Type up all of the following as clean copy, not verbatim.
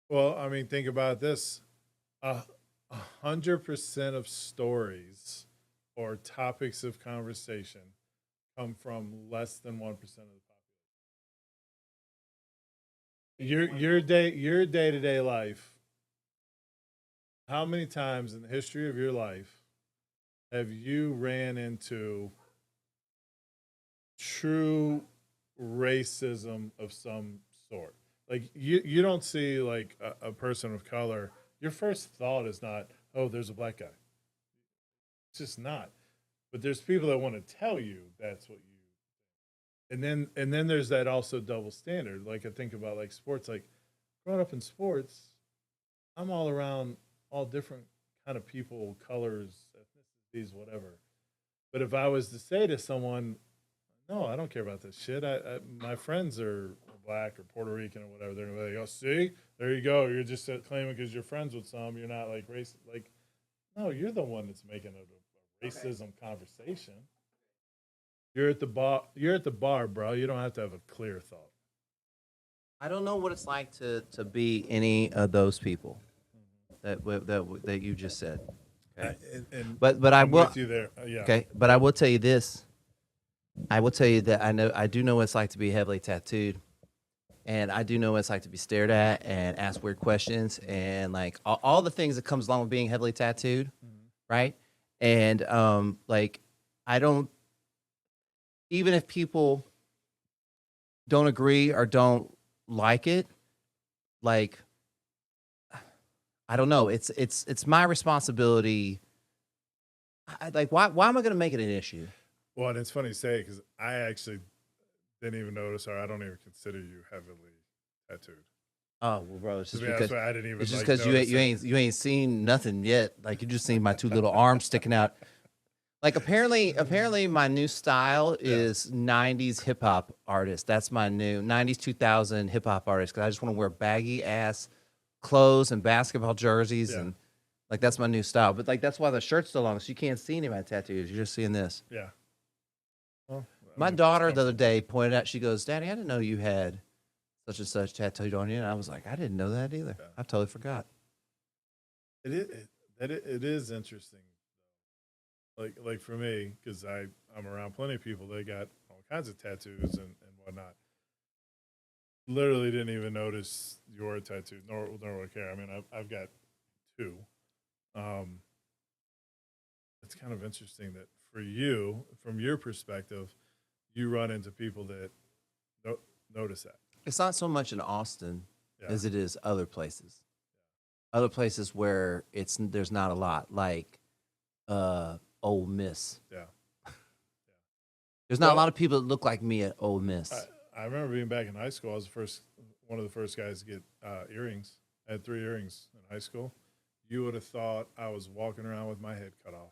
Well, I mean, think about this. A 100% of stories or topics of conversation come from less than 1% of the population. Your day to day life. How many times in the history of your life have you ran into true racism of some sort? Like you don't see like a person of color. Your first thought is not, oh, there's a black guy. It's just not. But there's people that want to tell you that's what you. And then there's that also double standard. Like I think about like sports. Like growing up in sports, I'm all around all different kind of people, colors, ethnicities, whatever. But if I was to say to someone, no, I don't care about this shit. My friends are black or Puerto Rican or whatever. They're like, oh, see, there you go. You're just claiming because you're friends with some. You're not like racist. Like, no, you're the one that's making a racism conversation. You're at the bar. You're at the bar, bro. You don't have to have a clear thought. I don't know what it's like to be any of those people that you just said. Okay, And but I I'm will. with you there. Yeah. Okay, but I will tell you this. I will tell you that I do know what it's like to be heavily tattooed, and I do know what it's like to be stared at and ask weird questions and like all the things that comes along with being heavily tattooed, Mhm. right? And like I don't, even if people don't agree or don't like it, like I don't know. It's my responsibility. Like why am I going to make it an issue? Well, and it's funny to say because I actually didn't even notice, or I don't even consider you heavily tattooed. Oh well, bro, To be honest, with you, I didn't it's even just like because notice it. you ain't seen nothing yet. Like you just seen my two little arms sticking out. Like apparently my new style Yeah, is '90s hip hop artist. That's my new '90s 2000 hip hop artist because I just want to wear baggy ass clothes and basketball jerseys yeah, and like that's my new style. But like that's why the shirt's so long, so you can't see any of my tattoos. You're just seeing this. yeah. Well, I My mean, if it's daughter the other comfortable. day pointed out, she goes, "Daddy, I didn't know you had such and such tattooed on you." And I was like, "I didn't know that either. Yeah, I totally forgot." it is. It is interesting. Like for me, because I'm around plenty of people that got all kinds of tattoos and whatnot. Literally didn't even notice your tattoo, nor would care. I mean, I've got two. Um, it's kind of interesting that for you, from your perspective, you run into people that don't notice that. It's not so much in Austin Yeah, as it is other places. Other places where there's not a lot, like Ole Miss. yeah. There's not a lot Well, of people that look like me at Ole I, Miss. I remember being back in high school. I was the first, one of the first guys to get earrings. I had three earrings in high school. You would have thought I was walking around with my head cut off.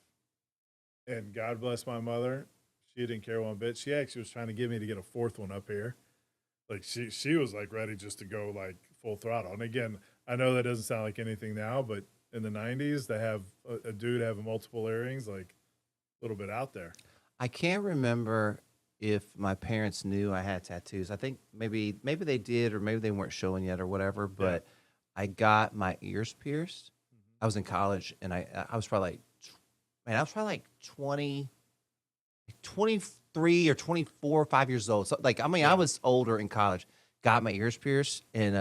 And God bless my mother. She didn't care one bit. She actually was trying to get me to get a fourth one up here. Like she was like ready just to go like full throttle. And again, I know that doesn't sound like anything now, but in the '90s, to have a dude have multiple earrings, like a little bit out there. I can't remember if my parents knew I had tattoos. I think maybe they did, or maybe they weren't showing yet, or whatever. Yeah. But I got my ears pierced. Mm-hmm. I was in college, and I was probably like, man, I was probably like 23 or 24 or 5 years old. So like, I mean, I Yeah. was older in college. Got my ears pierced, and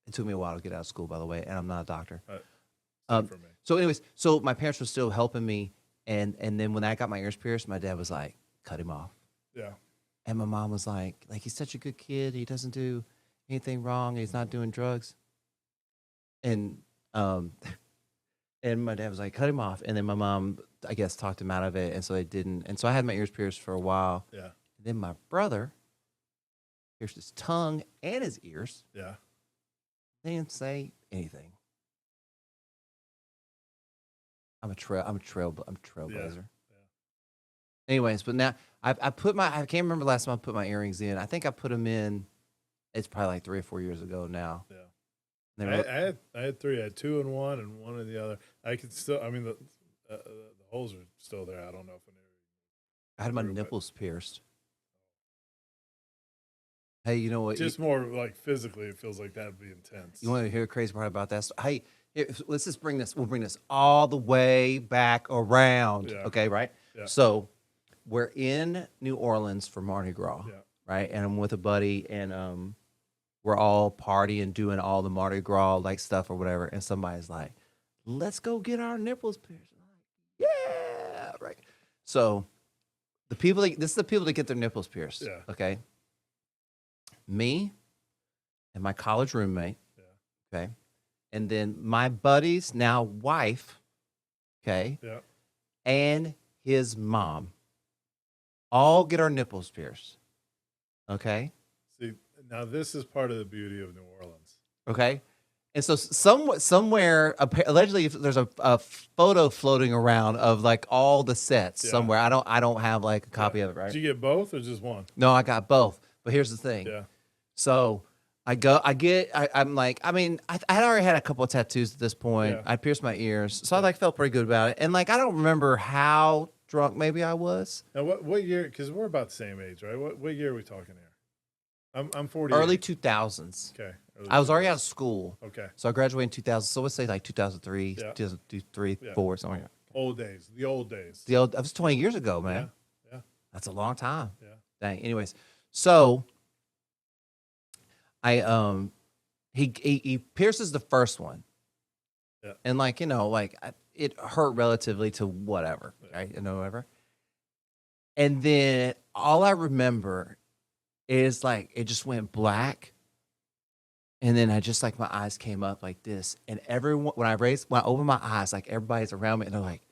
it took me a while to get out of school, by the way. And I'm not a doctor. Uh, Same Um, for me. so, anyways, so my parents were still helping me, and then when I got my ears pierced, my dad was like, "Cut him off," Yeah. and my mom was like he's such a good kid. He doesn't do anything wrong. He's not doing drugs, and um, and my dad was like, "Cut him off," and then my mom, I guess, talked him out of it, and so they didn't, and so I had my ears pierced for a while. Yeah. And then my brother pierced his tongue and his ears. Yeah. They didn't say anything. I'm a Yeah. trailblazer. Yeah. Anyways, but now I put my I can't remember last time I put my earrings in. I think I put them in. It's probably like 3 or 4 years ago now. Yeah. They I, were, I had three. I had two in one and one in the other. I could still. I mean, the holes are still there. I don't know if I had my through, but nipples pierced. Hey, you know what? Just more like physically, it feels like that'd be intense. You want to hear a crazy part about that? So, hey, let's just bring this. We'll bring this all the way back around. Yeah. Okay, right? Yeah. So we're in New Orleans for Mardi Gras, Yeah. right? And I'm with a buddy, and we're all partying, doing all the Mardi Gras like stuff or whatever. And somebody's like, "Let's go get our nipples pierced." I'm like, yeah, right. So this is the people that get their nipples pierced. Yeah. Okay, me and my college roommate. Yeah. Okay. And then my buddy's now wife, okay, Yeah. and his mom all get our nipples pierced. Okay. See, now this is part of the beauty of New Orleans. Okay. And so somewhere, allegedly, there's a photo floating around of like all the sets Yeah. somewhere. I don't have like a copy of it, right? Did you get both or just one? No, I got both. But here's the thing. Yeah. So I'm like, I mean, I had already had a couple of tattoos at this point. Yeah. I pierced my ears. So I like felt pretty good about it. And like, I don't remember how drunk maybe I was. Now, what year? Because we're about the same age, right? What year are we talking here? I'm 40. Early 2000s. Okay. I was already out of school. Okay. So I graduated in 2000. So let's say like 2003, Yeah. 2003, Yeah. 4, something like that. Old days. The old days. That was 20 years ago, man. Yeah. That's a long time. Yeah. Dang. Anyways, so he pierces the first one. Yeah. And like, it hurt relatively to whatever, right? Whatever. And then all I remember is like it just went black. And then I just like my eyes came up like this. And everyone when I opened my eyes, like everybody's around me and they're like,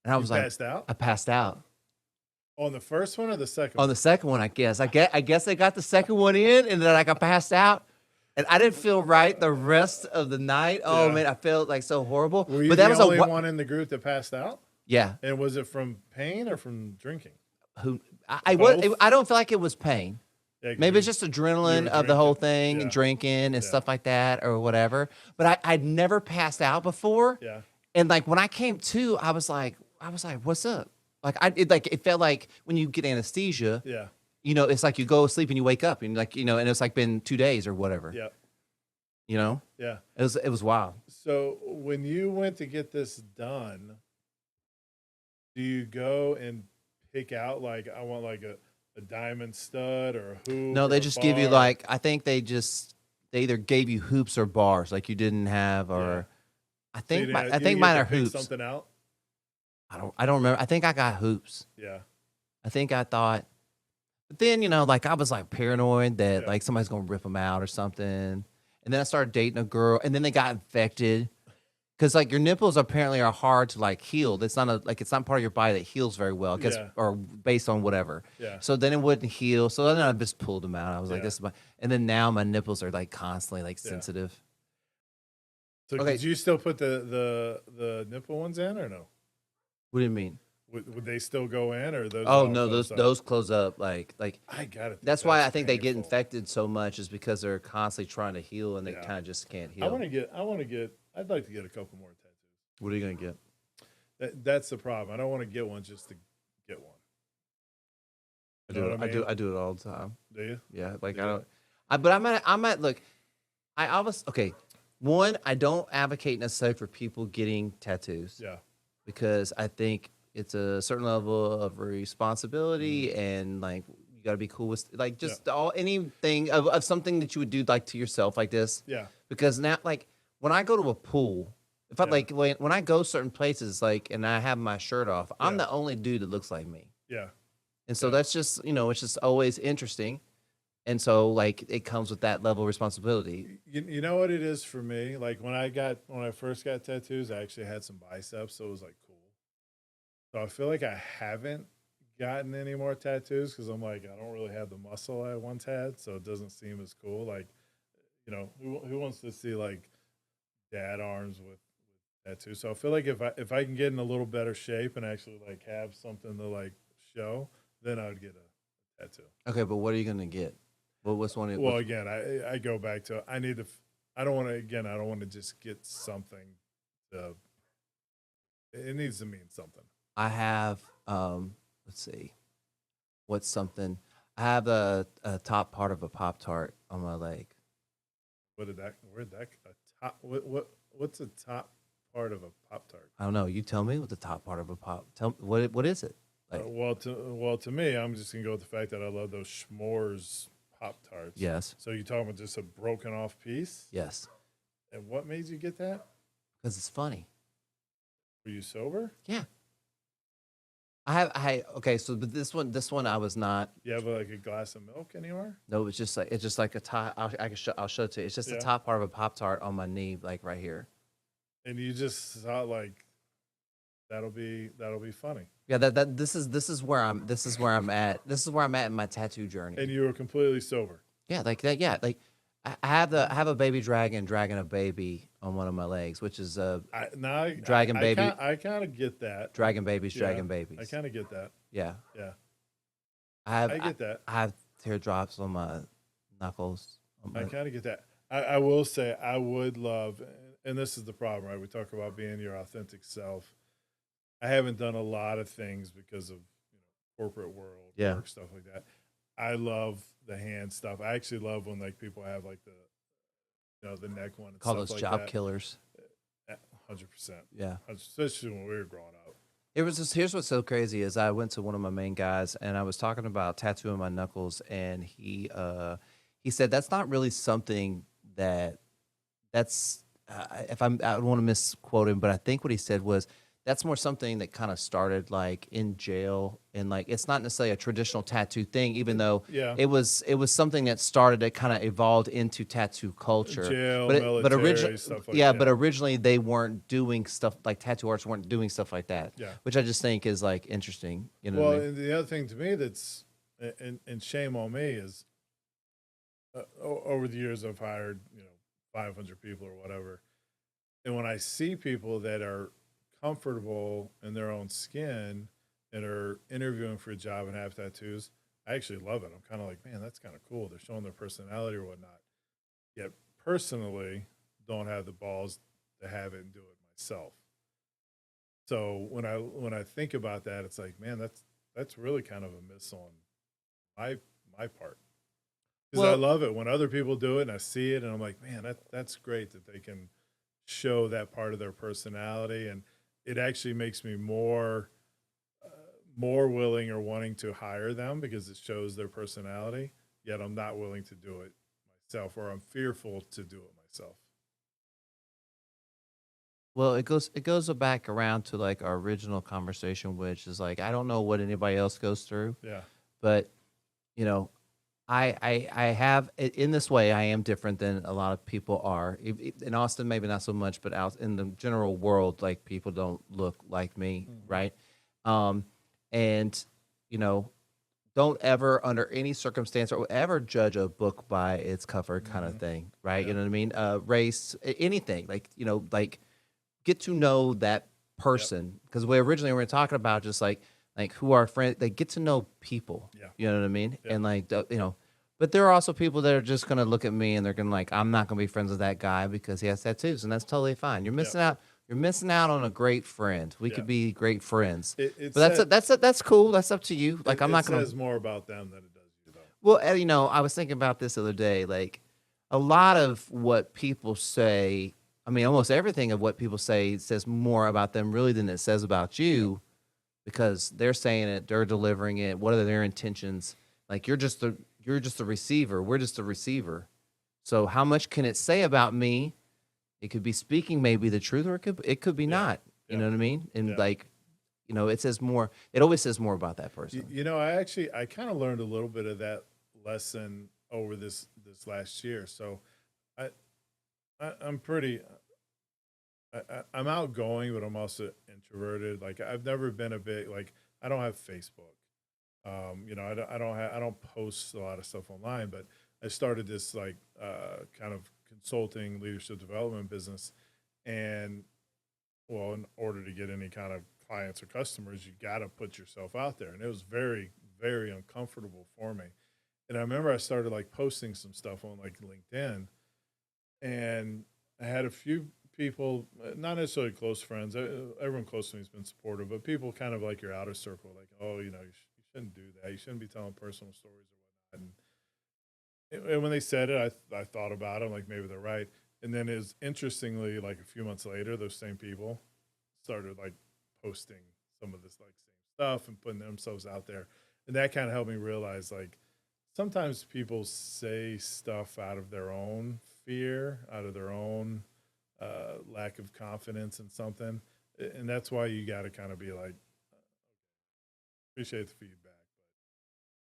and I was like, passed out? I passed out. On the first one or the second On one? the second one, I guess. I guess they got the second one in, and then like I passed out, and I didn't feel right the rest of the night. Oh Yeah. man, I felt like so horrible. Were you but that the was only one in the group that passed out? Yeah. And was it from pain or from drinking? I Both? don't feel like it was pain. Yeah, 'cause Maybe it's you- just adrenaline were of the whole drinking. thing Yeah. and drinking and Yeah. stuff like that or whatever. But I'd never passed out before. Yeah. And like when I came to, I was like, what's up? Like it felt like when you get anesthesia. Yeah. It's like you go to sleep and you wake up and like, and it's like been 2 days or whatever. Yeah. It was wild. So when you went to get this done, do you go and pick out like I want like a diamond stud or a hoop? No, or they a just give you bar? like, I think they either gave you hoops or bars like you didn't have, or I So think you didn't- I you think didn't mine get are to pick hoops. Something out. I don't remember. I think I got hoops. Yeah. I think I thought, but then like I was like paranoid that Yeah. like somebody's gonna rip them out or something. And then I started dating a girl, and then they got infected because like your nipples apparently are hard to like heal. It's not it's not part of your body that heals very well, I guess, Yeah. or based on whatever. Yeah. So then it wouldn't heal. So then I just pulled them out. I was like, Yeah. this is my, and then now my nipples are like constantly like Yeah. sensitive. So Okay. did you still put the nipple ones in or no? What do you mean? Would they still go in or those? Oh all no, closed up? those close up like I got it. that's why I think they get infected so much is because they're constantly trying to heal and they Yeah. kind of just can't heal. I'd like to get a couple more tattoos. What are you gonna get? That's the problem. I don't want to get one just to get one. I You know do. what I mean? I do it all the time. Do you? Yeah, like Do I you? don't. But I'm at look. I always okay. One, I don't advocate necessarily for people getting tattoos Yeah. because I think it's a certain level of responsibility and like you got to be cool with like just anything of something that you would do like to yourself like this. Yeah. Because now like when I go to a pool, if I Yeah. like when I go certain places like and I have my shirt off, I'm Yeah. the only dude that looks like me. Yeah. And so Yeah. that's just, it's just always interesting. And so like it comes with that level of responsibility. You know what it is for me? Like when I first got tattoos, I actually had some biceps, so it was like cool. So I feel like I haven't gotten any more tattoos because I'm like I don't really have the muscle I once had, so it doesn't seem as cool. Like, who wants to see like dad arms with tattoos? So I feel like if I can get in a little better shape and actually like have something to like show, then I would get a tattoo. Okay, but what are you gonna get? What's one? Well, again, I go back to I need to. I don't want to just get something. It needs to mean something. I have let's see, what's something? I have a top part of a Pop Tart on my leg. Where'd that, a top, what's the top part of a Pop Tart? I don't know. You tell me what the top part of a pop. Tell me what is it? Like To me, I'm just gonna go with the fact that I love those s'mores Pop Tarts. yes, So you talking about just a broken off piece? yes, And what made you get that? because it's funny. Were you sober? Yeah. I okay. So but this one I was not. You have like a glass of milk anywhere? No, it's just like a top. I'll show it to you. It's just the Yeah. top part of a Pop Tart on my knee, like right here. And you just thought like that'll be funny. Yeah, that this is where I'm at. This is where I'm at in my tattoo journey. And you were completely sober. Yeah, like that. Yeah, like I have a baby dragon dragging a baby on one of my legs, which is Dragon baby. I kind of get that. dragon babies, Yeah, dragon babies. I kind of get that. Yeah, Yeah, I get that. I have teardrops on my knuckles. I kind of get that. I will say I would love, and this is the problem, right? We talk about being your authentic self. I haven't done a lot of things because of corporate world, Yeah. work stuff like that. I love the hand stuff. I actually love when like people have like the neck one and Call stuff those like job that. killers. 100%. Yeah. Especially when we were growing up. It was just here's what's so crazy is I went to one of my main guys and I was talking about tattooing my knuckles and he said that's not really something that's if I don't want to misquote him, but I think what he said was that's more something that kind of started like in jail and like it's not necessarily a traditional tattoo thing, even though Yeah. it was something that started that kind of evolved into tattoo culture. Jail, but military, originally, stuff like yeah, that. but originally they weren't doing stuff like tattoo artists weren't doing stuff like that. Yeah. Which I just think is like interesting. You know Well, what I mean? and the other thing to me that's, and shame on me is, over the years I've hired 500 people or whatever, and when I see people that are comfortable in their own skin and are interviewing for a job and have tattoos, I actually love it. I'm kind of like, man, that's kind of cool. They're showing their personality or whatnot. Yet personally, don't have the balls to have it and do it myself. So when I think about that, it's like, man, that's really kind of a miss on my part. Because I Well, love it when other people do it and I see it and I'm like, man, that's great that they can show that part of their personality, and it actually makes me more willing or wanting to hire them because it shows their personality. Yet I'm not willing to do it myself, or I'm fearful to do it myself. well, it goes back around to like our original conversation, which is like I don't know what anybody else goes through, Yeah, but you know, I have in this way I am different than a lot of people are. In Austin, maybe not so much, but out in the general world, like people don't look like me, right? Um, and you know, don't ever under any circumstance or ever judge a book by its cover, kind of thing, right? Yeah. You know what I mean? Race, anything, like like get to know that person because we originally were talking about just like who are friends. They get to know people. Yeah. You know what I mean? Yeah. And like but there are also people that are just gonna look at me and they're gonna like I'm not gonna be friends with that guy because he has tattoos, and that's totally fine. You're missing out. You're missing out on a great friend. We could be great friends. But that's cool. That's up to you. Like I'm not gonna. It says more about them than it does you, though. Well, I was thinking about this the other day. Like, a lot of what people say, I mean, almost everything of what people say says more about them really than it says about you because they're saying it, they're delivering it. What are their intentions? Like, you're just the receiver. We're just the receiver. So, how much can it say about me? It could be speaking maybe the truth, or it could be not. You know what I mean? And like, it says more. It always says more about that person. I kind of learned a little bit of that lesson over this last year. So I'm pretty I'm outgoing, but I'm also introverted. Like I've never been a big like I don't have Facebook. I don't post a lot of stuff online, but I started this like kind of consulting leadership development business, and well, in order to get any kind of clients or customers, you got to put yourself out there, and it was very very uncomfortable for me. And I remember I started like posting some stuff on like LinkedIn, and I had a few people, not necessarily close friends. Everyone close to me has been supportive, but people kind of like your outer circle, like, oh, you shouldn't do that. You shouldn't be telling personal stories or And when they said it, I thought about it. I'm like, maybe they're right. And then is interestingly, like a few months later, those same people started like posting some of this like same stuff and putting themselves out there. And that kind of helped me realize like sometimes people say stuff out of their own fear, out of their own lack of confidence in something. And that's why you got to kind of be like, appreciate the feedback,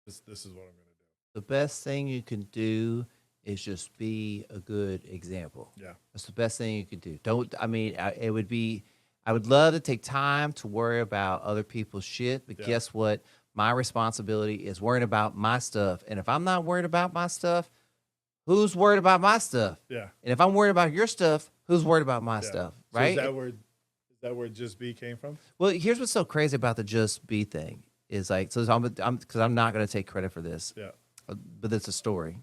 but this is what I'm going to The best thing you can do is just be a good example. do. Yeah. That's the best thing you could do. Don't, I mean, it would be, I would love to take time to worry about other people's shit, but Yeah. guess what? My responsibility is worrying about my stuff. And if I'm not worried about my stuff, who's worried about my stuff? Yeah. And if I'm worried about your stuff, who's worried about my Yeah. stuff? So Right? is that where Just Be came from? Well, here's what's so crazy about the Just Be thing is like, so because I'm not going to take credit for this, Yeah. but it's a story.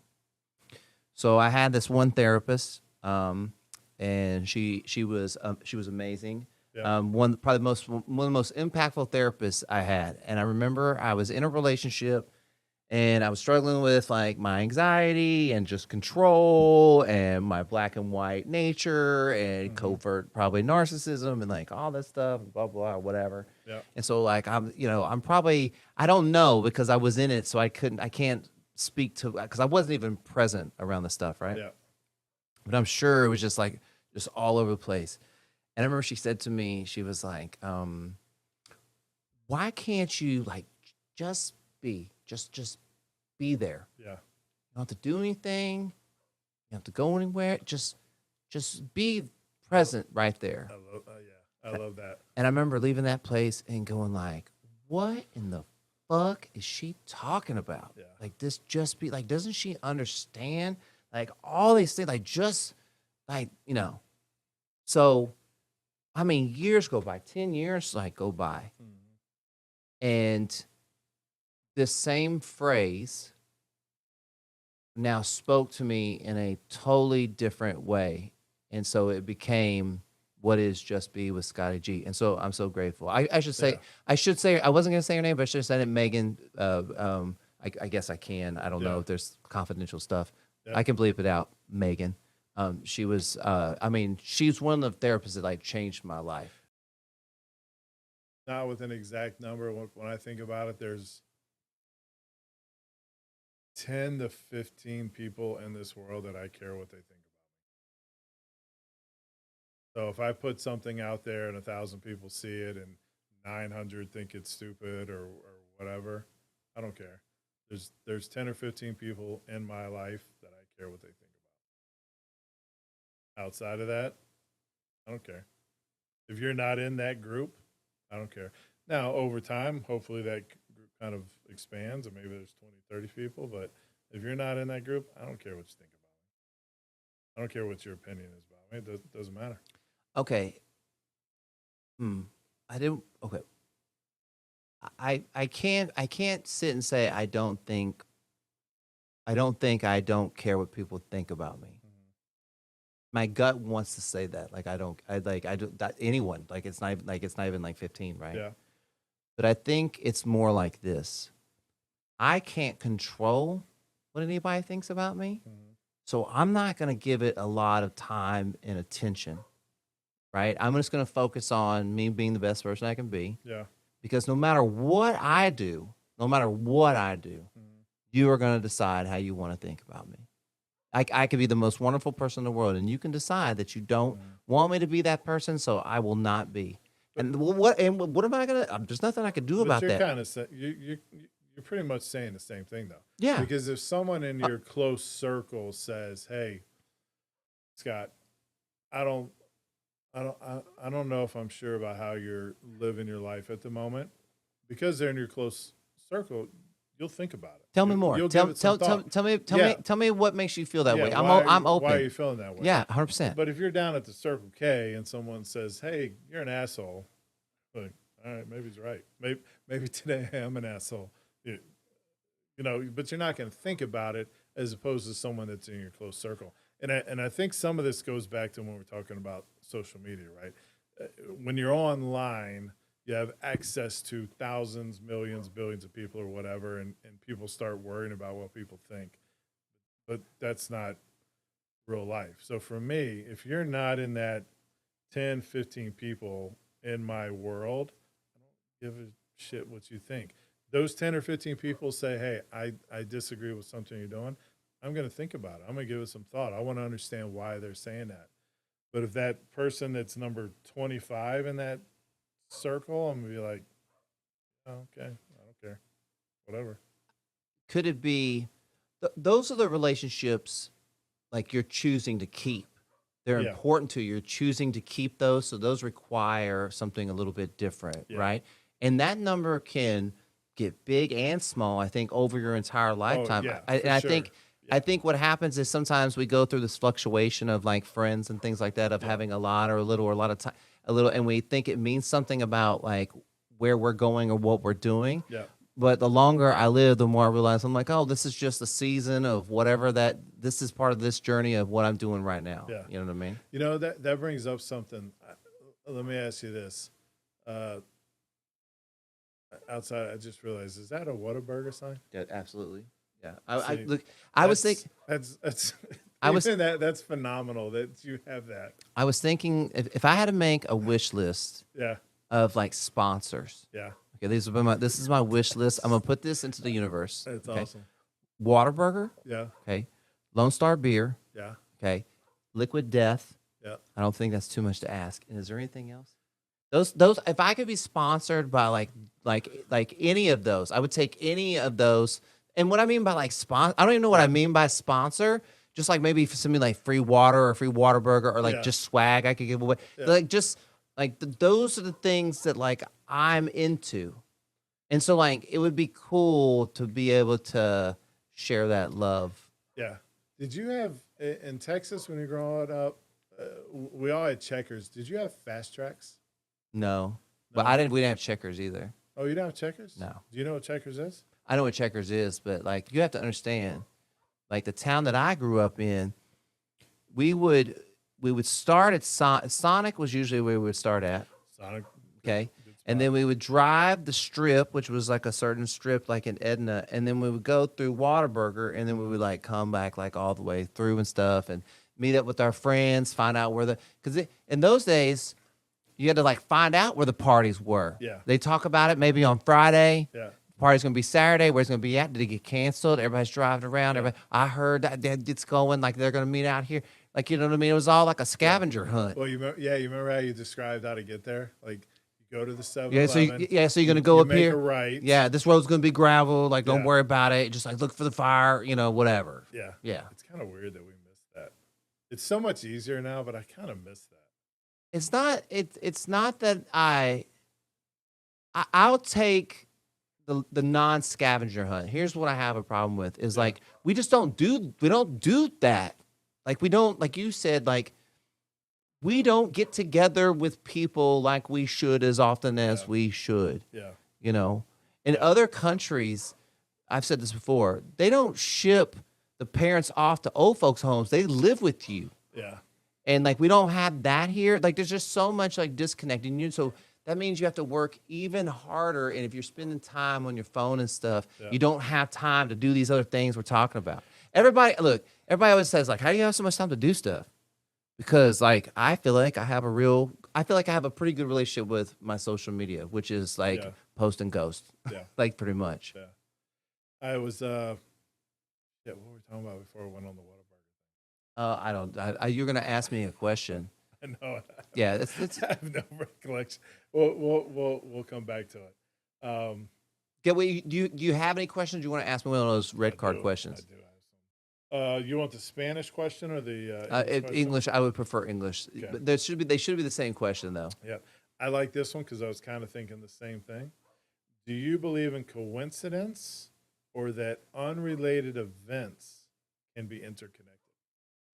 So I had this one therapist, and she was amazing. Yeah. One of the most impactful therapists I had. And I remember I was in a relationship, and I was struggling with like my anxiety and just control and my black and white nature and covert probably narcissism and like all that stuff, blah blah whatever. Yeah. And so like I'm probably, I don't know because I was in it, so I can't speak to, because I wasn't even present around the stuff, right? Yeah. But I'm sure it was just like just all over the place. And I remember she said to me, she was like, why can't you like just be there? Yeah. You don't have to do anything. You don't have to go anywhere. Just be present right there. I love that. And I remember leaving that place and going like, what in the fuck is she talking about? Yeah. Like this just be like, doesn't she understand? Like all these things, like just like, so I mean, years go by, 10 years like go by. And this same phrase now spoke to me in a totally different way. And so it became what is Just Be with Scottie G. And so I'm so grateful. I should say, I wasn't going to say her name, but I should have said it, Megan. I guess I can. I don't know if there's confidential stuff. Yeah. I can bleep it out, Megan. She was, she's one of the therapists that like changed my life. Not with an exact number. When I think about it, there's 10 to 15 people in this world that I care what they think about me. So if I put something out there and 1,000 people see it and 900 think it's stupid or whatever, I don't care. There's 10 or 15 people in my life that I care what they think about. Outside of that, I don't care. If you're not in that group, I don't care. Now, over time, hopefully that group kind of expands, or maybe there's 20, 30 people. But if you're not in that group, I don't care what you think about me. I don't care what your opinion is about me. It doesn't matter. Okay. I didn't. Okay. I can't sit and say I don't care what people think about me. My gut wants to say that. Like I do that anyone. Like it's not even like 15, right? Yeah. But I think it's more like this. I can't control what anybody thinks about me. So I'm not going to give it a lot of time and attention, right? I'm just going to focus on me being the best person I can be. Yeah. Because no matter what I do, you are going to decide how you want to think about me. I could be the most wonderful person in the world, and you can decide that you don't want me to be that person, so I will not be. And what am I going to – there's nothing I can do about that. Kind of you're pretty much saying the same thing, though. Yeah. Because if someone in your close circle says, hey, Scott, I don't know if I'm sure about how you're living your life at the moment, because they're in your close circle, you'll think about it. Tell me more. Tell me what makes you feel that way. I'm open. Why are you feeling that way? Yeah, 100%. But if you're down at the Circle K and someone says, hey, you're an asshole, like, all right, maybe he's right. Maybe today I am an asshole. But you're not going to think about it as opposed to someone that's in your close circle. And I think some of this goes back to when we're talking about social media, right? When you're online, you have access to thousands, millions, billions of people or whatever, and people start worrying about what people think. But that's not real life. So for me, if you're not in that 10, 15 people in my world, I don't give a shit what you think. Those 10 or 15 people say, hey, I disagree with something you're doing. I'm going to think about it. I'm going to give it some thought. I want to understand why they're saying that. But if that person that's number 25 in that circle, I'm going to be like, oh, okay, I don't care. Whatever. Could it be those are the relationships like you're choosing to keep? They're Yeah. important to you. You're choosing to keep those, so those require something a little bit different, Yeah. right? And that number can get big and small, I think, over your entire lifetime. yeah, I, for and I sure. think Yeah. I think what happens is sometimes we go through this fluctuation of like friends and things like that, of Yeah. having a lot or a little or a lot of time, a little, and we think it means something about like where we're going or what we're doing. Yeah. But the longer I live, the more I realize I'm like, oh, this is just a season of whatever that this is part of this journey of what I'm doing right now. Yeah. You know what I mean? You know, that brings up something. Let me ask you this. Outside, I just realized, is that a Whataburger sign? Yeah, absolutely. Yeah. I See, look. I was That's- thinking. That's I was- even that's phenomenal that you have that. I was thinking if I had to make a wish list Yeah. of like sponsors. Yeah. Okay, this is my wish list. I'm gonna put this into the universe. That's okay? awesome. Whataburger. Yeah. Okay. Lone Star Beer. Yeah. Okay. Liquid Death. Yeah. I don't think that's too much to ask. And is there anything else? Those if I could be sponsored by like any of those, I would take any of those. And what I mean by like I don't even know what I mean by sponsor. Just like maybe for something like free water or free Whataburger or like Yeah. just swag I could give away. Yeah. Like just like those are the things that like I'm into. And so like it would be cool to be able to share that love. Yeah. Did you have in Texas when you were growing up? We all had Checkers. Did you have Fast Tracks? No. But No? we didn't have Checkers either. Oh, you don't have Checkers? No. Do you know what Checkers is? I know what Checkers is, but like you have to understand, like the town that I grew up in, we would start at Sonic was usually where we would start at. Sonic. Okay. Good And spot. then we would drive the strip, which was like a certain strip, like in Edna, and then we would go through Whataburger, and then we would like come back like all the way through and stuff, and meet up with our friends, find out where because in those days, you had to like find out where the parties were. Yeah. They talk about it maybe on Friday. Yeah. Party's gonna be Saturday. Where's it gonna be at? Did it get canceled? Everybody's driving around. Everybody, I heard that it's going. Like they're gonna meet out here. Like you know what I mean? It was all like a scavenger hunt. Well, you remember how you described how to get there? Like you go to the 7-Eleven. So you're gonna go up make here. a right. Yeah, this road's gonna be gravel. Like don't Yeah. worry about it. Just like look for the fire. You know, whatever. Yeah. Yeah. It's kind of weird that we missed that. It's so much easier now, but I kind of miss that. It's not. It's not that I'll take the non scavenger hunt. Here's what I have a problem with is like we don't do that. Like we don't, like you said, like we don't get together with people like we should as often as Yeah. we should. Yeah. You know, in other countries, I've said this before, they don't ship the parents off to old folks' homes. They live with you. Yeah. And like we don't have that here. Like there's just so much like disconnecting you. So that means you have to work even harder. And if you're spending time on your phone and stuff, Yeah. you don't have time to do these other things we're talking about. Everybody always says like, how do you have so much time to do stuff? Because like I feel like I have a pretty good relationship with my social media, which is like Yeah. post and ghost. Yeah. Like pretty much. Yeah. I was what were we talking about before we went on the Whataburger? You're gonna ask me a question. I know. Yeah, it's I have no recollection. We'll come back to it. do you have any questions you want to ask me? One of those red card questions. I do have some. You want the Spanish question or the English question? English, I would prefer English. Okay. But they should be the same question though. Yeah, I like this one because I was kind of thinking the same thing. Do you believe in coincidence or that unrelated events can be interconnected?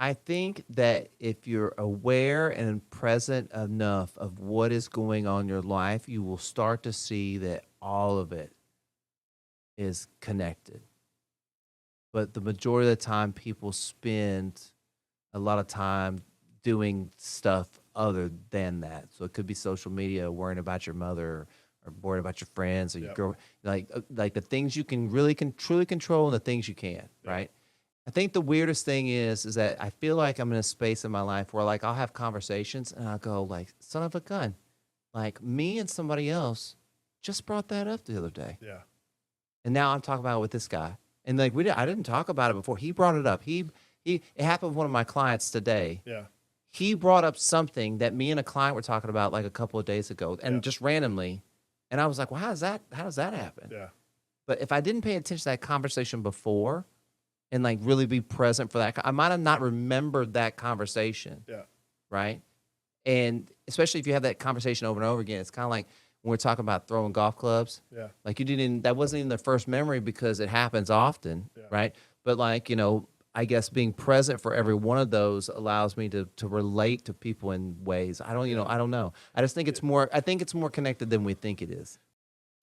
I think that if you're aware and present enough of what is going on in your life, you will start to see that all of it is connected. But the majority of the time, people spend a lot of time doing stuff other than that. So it could be social media, worrying about your mother, or worried about your friends or your Yep. girl, like the things you can really truly control and the things you can't, right? I think the weirdest thing is that I feel like I'm in a space in my life where like I'll have conversations and I'll go like, son of a gun, like me and somebody else just brought that up the other day. Yeah. And now I'm talking about it with this guy. And like I didn't talk about it before. He brought it up. It happened with one of my clients today. Yeah. He brought up something that me and a client were talking about like a couple of days ago, and Yeah. just randomly. And I was like, well, how does that happen? Yeah. But if I didn't pay attention to that conversation before and like really be present for that, I might have not remembered that conversation. Yeah. Right. And especially if you have that conversation over and over again, it's kind of like when we're talking about throwing golf clubs. Yeah. Like that wasn't even the first memory because it happens often. Yeah. Right. But like, I guess being present for every one of those allows me to relate to people in ways. I don't know. I just think I think it's more connected than we think it is.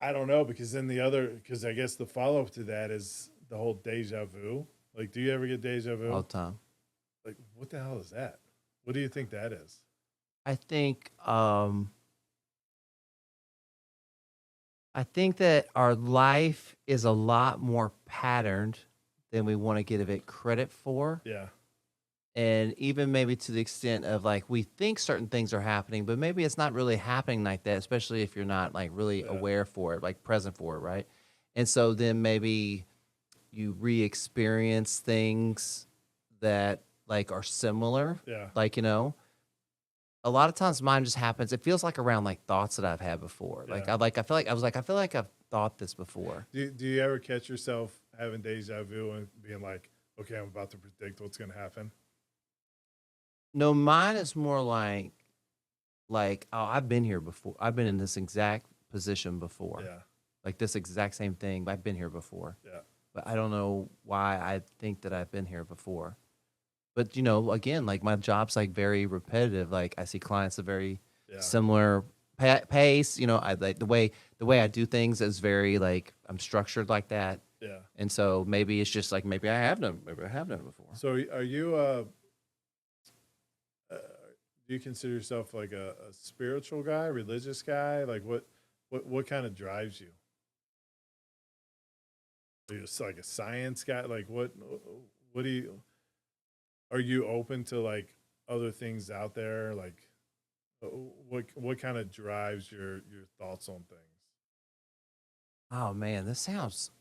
I don't know, because then because I guess the follow up to that is the whole deja vu. Like, do you ever get deja vu? All the time. Like, what the hell is that? What do you think that is? I think that our life is a lot more patterned than we want to give it credit for. Yeah. And even maybe to the extent of like we think certain things are happening, but maybe it's not really happening like that, especially if you're not like really aware for it, like present for it, right? And so then maybe you re-experience things that like are similar. Yeah. Like, a lot of times mine just happens. It feels like around like thoughts that I've had before. Yeah. I feel like I've thought this before. Do you ever catch yourself having deja vu and being like, okay, I'm about to predict what's going to happen? No, mine is more like, oh, I've been here before. I've been in this exact position before. Yeah. Like this exact same thing. I've been here before. Yeah. But I don't know why I think that I've been here before. But again, like my job's like very repetitive. Like I see clients at very similar pace. I like the way I do things is very like I'm structured like that. Yeah. And so maybe it's just like maybe I have done it before. So are you do you consider yourself like a spiritual guy, religious guy? Like what kind of drives you? Are you like a science guy? Like what do you, are you open to like other things out there? Like what kind of drives your thoughts on things? Oh man, this sounds.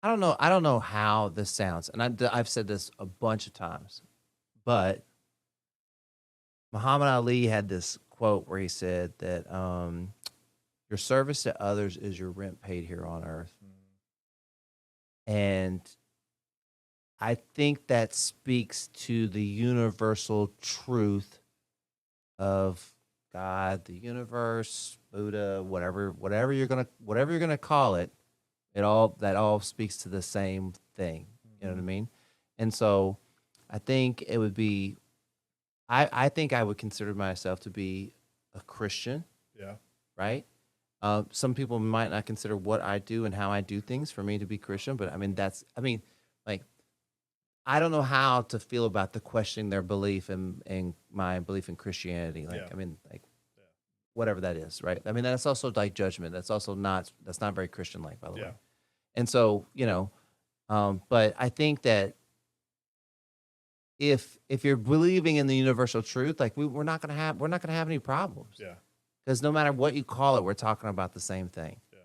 I don't know. I don't know how this sounds, and I've said this a bunch of times, but Muhammad Ali had this quote where he said that your service to others is your rent paid here on earth, and I think that speaks to the universal truth of God, the universe, Buddha, whatever you're gonna call it. That all speaks to the same thing. You know what I mean? And so I think it would be I think I would consider myself to be a Christian. Yeah. Right? Some people might not consider what I do and how I do things for me to be Christian, but like I don't know how to feel about the questioning their belief and my belief in Christianity. Like whatever that is, right? I mean, that's also like judgment. That's not very Christian like, by the way. And so, but I think that if you're believing in the universal truth, like we're not gonna have any problems. Yeah. Because no matter what you call it, we're talking about the same thing. Yeah.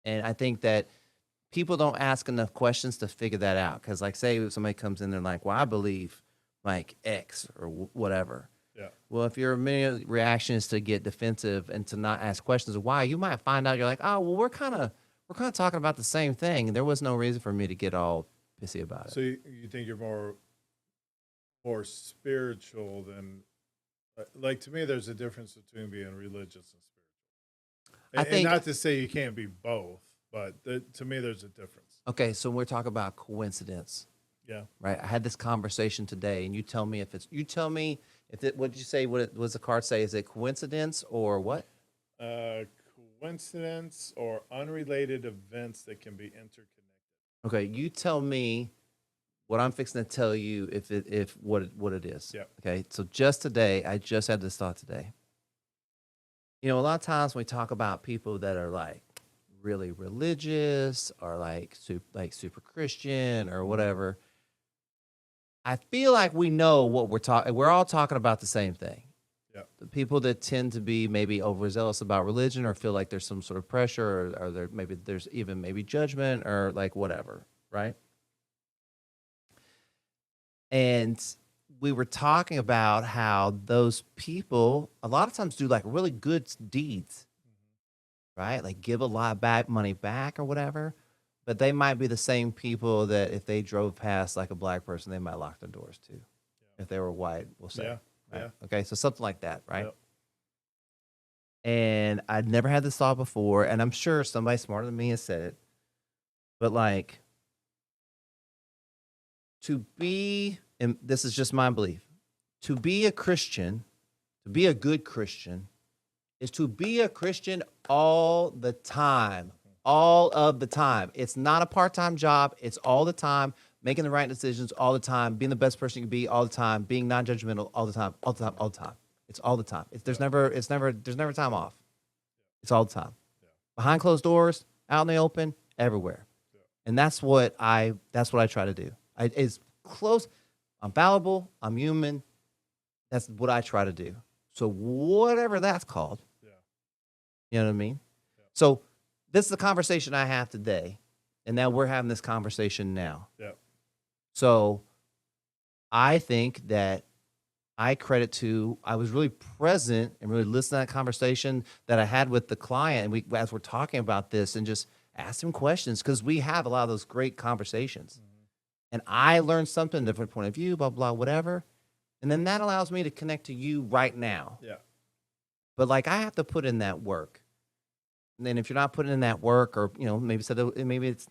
And I think that people don't ask enough questions to figure that out. Because like, say if somebody comes in and like, well, I believe like X or whatever. Yeah. Well, if your immediate reaction is to get defensive and to not ask questions of why, you might find out you're like, oh, well, we're kind of talking about the same thing, and there was no reason for me to get all pissy about it. So you think you're more spiritual than like to me? There's a difference between being religious and spiritual. And not to say you can't be both, but to me, there's a difference. Okay, so we're talking about coincidence. Yeah. Right. I had this conversation today, and you tell me if what did you say? What does the card say? Is it coincidence or what? Coincidence or unrelated events that can be interconnected. Okay, you tell me what I'm fixing to tell you if what it is. Yeah. Okay, so just today, I just had this thought today. you know, a lot of times when we talk about people that are like really religious or like super Christian or whatever, I feel like we know what we're talking. We're all talking about the same thing. Yeah. The people that tend to be maybe overzealous about religion or feel like there's some sort of pressure or there maybe there's even maybe judgment or like whatever, right? And we were talking about how those people a lot of times do like really good deeds, right? Like give a lot back money back or whatever. But they might be the same people that if they drove past like a black person, they might lock their doors too. If they were white, we'll say. Yeah. Right? Yeah. Okay, so something like that, right? Yep. And I'd never had this thought before, and I'm sure somebody smarter than me has said it. But like to be, and this is just my belief, to be a Christian, to be a good Christian, is to be a Christian all the time. All of the time. It's not a part-time job. It's all the time. Making the right decisions all the time. Being the best person you can be all the time. Being non-judgmental all the time. All the time. All the time. It's all the time. There's never time off. It's all the time. Yeah. Behind closed doors, out in the open, everywhere. Yeah. And that's what I try to do. It's close. I'm fallible. I'm human. That's what I try to do. So whatever that's called. Yeah. You know what I mean? Yeah. So this is the conversation I have today, and now we're having this conversation now. Yeah. So I think that I was really present and really listening to that conversation that I had with the client, and as we're talking about this, and just ask him questions because we have a lot of those great conversations. Mm-hmm. And I learned something, different point of view, blah, blah, whatever. And then that allows me to connect to you right now. Yeah. But like I have to put in that work. And then if you're not putting in that work, or maybe it's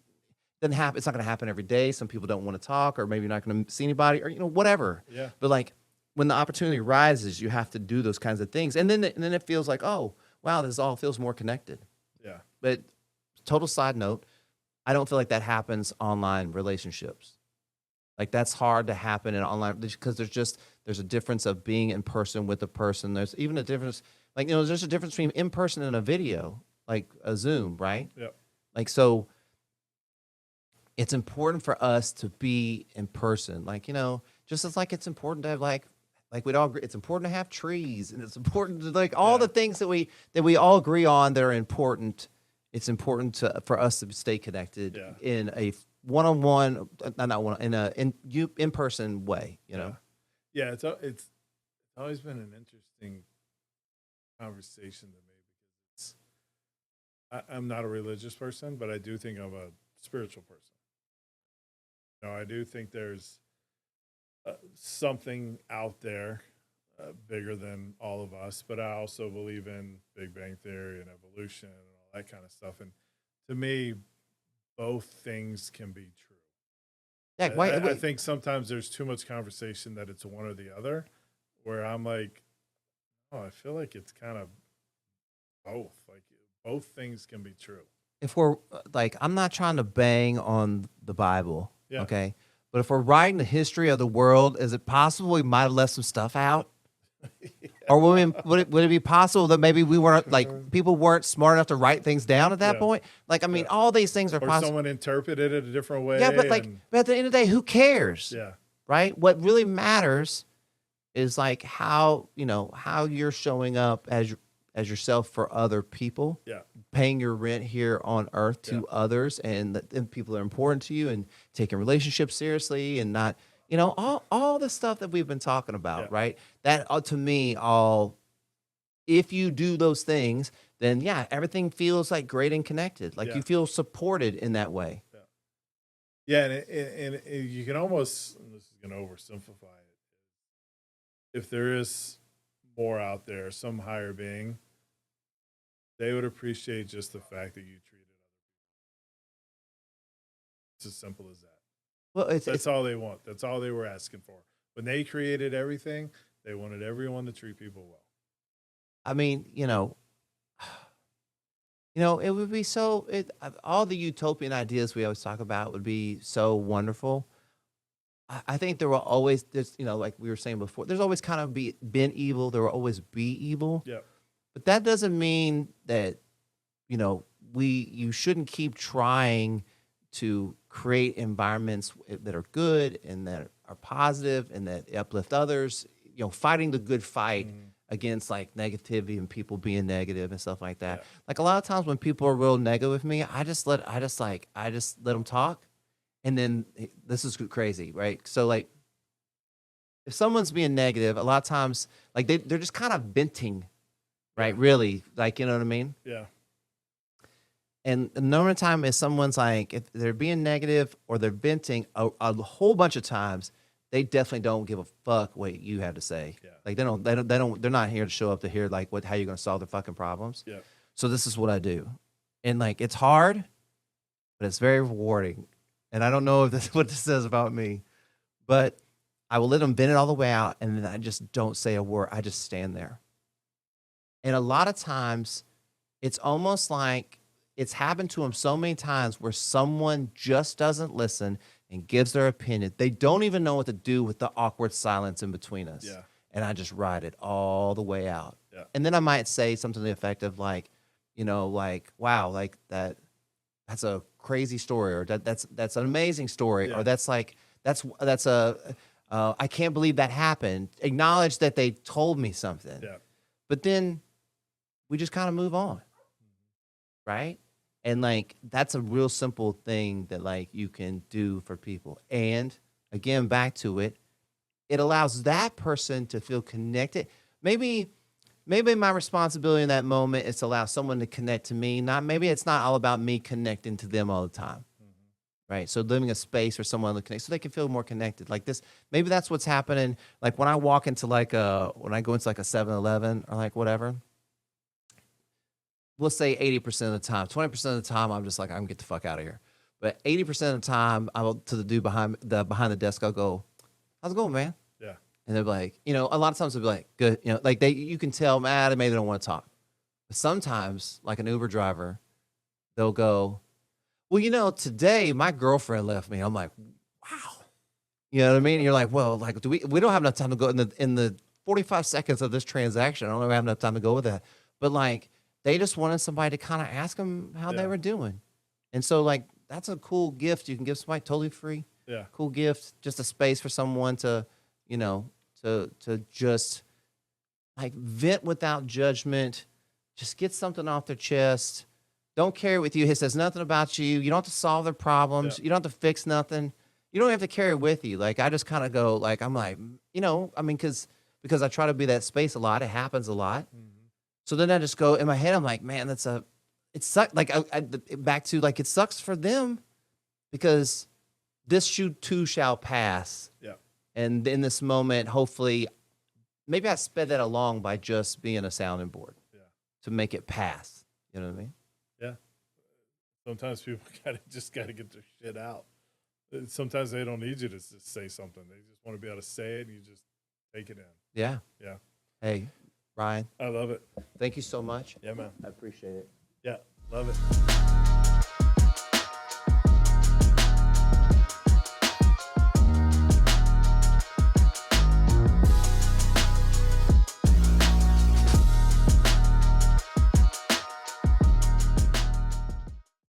doesn't happen. It's not going to happen every day. Some people don't want to talk, or maybe you're not going to see anybody, or whatever. Yeah. But like when the opportunity arises, you have to do those kinds of things, and then it feels like, oh wow, this all feels more connected. Yeah. But total side note, I don't feel like that happens online relationships. Like that's hard to happen in online because there's a difference of being in person with a person. There's even a difference, like there's a difference between in person and a video. Like a Zoom, right? Yeah. Like, so it's important for us to be in person. Like, just as like it's important to have like we'd all agree, it's important to have trees, and it's important to like all the things that we all agree on that are important. It's important for us to stay connected in a one-on-one, in person way, know? Yeah, it's always been an interesting conversation to me. I'm not a religious person, but I do think I'm a spiritual person. I do think there's something out there bigger than all of us, but I also believe in Big Bang Theory and evolution and all that kind of stuff. And to me, both things can be true. Yeah, I think sometimes there's too much conversation that it's one or the other, where I'm like, I feel like it's kind of both. Like, both things can be true. If we're like, I'm not trying to bang on the Bible, okay? But if we're writing the history of the world, is it possible we might have left some stuff out? Or would it be possible that maybe we weren't like people weren't smart enough to write things down at that point? Like, I mean, all these things are possible. Or someone interpreted it a different way. Yeah, but but at the end of the day, who cares? Yeah. Right? What really matters is like how you're showing up as yourself for other people. Yeah. Paying your rent here on earth to others, and people are important to you, and taking relationships seriously, and not, all the stuff that we've been talking about, right? That to me, if you do those things, then everything feels like great and connected. Like you feel supported in that way. Yeah, and you can almost, and this is going to oversimplify it, if there is more out there, some higher being, they would appreciate just the fact that you treated other people. It's as simple as that. Well, that's all they want. That's all they were asking for. When they created everything, they wanted everyone to treat people well. I mean, it would be so. All the utopian ideas we always talk about would be so wonderful. I think there will always, like we were saying before, there's always kind of been evil. There will always be evil. Yeah. But that doesn't mean that, you know, you shouldn't keep trying to create environments that are good and that are positive and that uplift others, you know, fighting the good fight against like negativity and people being negative and stuff like that. Yeah. Like a lot of times when people are real negative with me, I just let them talk. And then this is crazy, right? So like if someone's being negative, a lot of times like they're just kind of venting, right? Really, like, you know what I mean? Yeah. And the number of time is someone's like, if they're being negative or they're venting a whole bunch of times, they definitely don't give a fuck what you have to say. Yeah. Like they're not here to show up to hear like how you're going to solve their fucking problems. Yeah. So this is what I do. And like, it's hard, but it's very rewarding. And I don't know if that's what this says about me, but I will let them vent it all the way out. And then I just don't say a word. I just stand there. And a lot of times it's almost like, it's happened to them so many times where someone just doesn't listen and gives their opinion. They don't even know what to do with the awkward silence in between us. Yeah. And I just ride it all the way out. Yeah. And then I might say something to the effect of like, you know, like, wow, like that's a crazy story, or that's an amazing story, Yeah. or that's I can't believe that happened. Acknowledge that they told me something. Yeah. But then we just kind of move on. Right? And like that's a real simple thing that like you can do for people. And again, back to it, it allows that person to feel connected. Maybe my responsibility in that moment is to allow someone to connect to me. Maybe it's not all about me connecting to them all the time. Right? So living a space for someone to connect so they can feel more connected. Like this, maybe that's what's happening. Like when I walk into when I go into like a 7-Eleven or like whatever, we'll say 80% of the time. 20% of the time, I'm just like, I'm gonna get the fuck out of here. But 80% of the time, I'll to the dude behind the desk, I'll go, how's it going, man? Yeah. And they're like, you know, a lot of times they'll be like, good. You know, like you can tell, man, maybe they don't want to talk. But sometimes, like an Uber driver, they'll go, well, you know, today my girlfriend left me. I'm like, wow. You know what I mean? And you're like, well, like, we don't have enough time to go in the 45 seconds of this transaction. I don't have enough time to go with that. But like, they just wanted somebody to kind of ask them how they were doing. And so like, that's a cool gift you can give somebody totally free. Yeah. Cool gift, just a space for someone to, you know, to just like vent without judgment, just get something off their chest. Don't carry it with you. It says nothing about you. You don't have to solve their problems. You don't have to fix nothing. You don't have to carry it with you. Like I just kind of go like, I'm like, you know, I mean, because I try to be that space a lot. It happens a lot. So then I just go in my head. I'm like, man, it sucks. Like back to like, it sucks for them because this too shall pass. Yeah. And in this moment, hopefully, maybe I sped that along by just being a sounding board to make it pass. You know what I mean? Yeah. Sometimes people just gotta get their shit out. Sometimes they don't need you to just say something. They just want to be able to say it and you just take it in. Yeah. Yeah. Hey, Ryan. I love it. Thank you so much. Yeah, man. I appreciate it. Yeah. Love it.